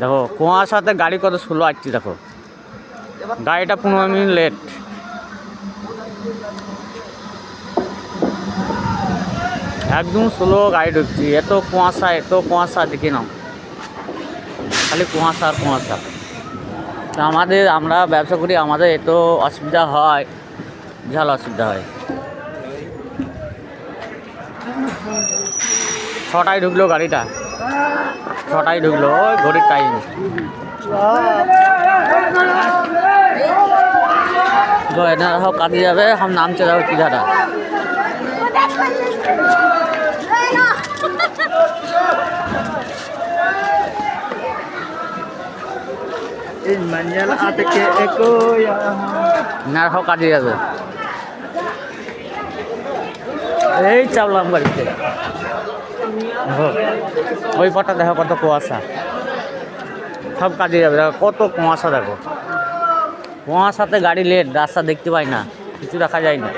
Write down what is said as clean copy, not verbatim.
দেখো কুয়াশাতে গাড়ি কত স্লো আসছি, দেখো গাড়িটা 15 মিনিট লেট। একদম স্লো গাড়ি ঢুকছি, এত কুয়াশা দেখে নাও, খালি কুয়াশা আর কুয়াশা। তা আমরা ব্যবসা করি, আমাদের এত অসুবিধা হয়, বিশাল অসুবিধা হয়। 6টায় ঢুকলো গাড়িটা, 6টায় ঢুকলো, ওই ঘড়ির টাইম। তো এনারা সব কাজে যাবে, সব নামছে যাবে কিধারা। এনারা সব কাজে যাবে। এই চাপলাম গাড়িতে, ওই পথটা দেখো কত কুয়াশা, সব কাজে যাবে। দেখো কত কুয়াশা, দেখো কুয়াশাতে গাড়ি লেট, রাস্তা দেখতে পাই না, কিছু দেখা যায় না।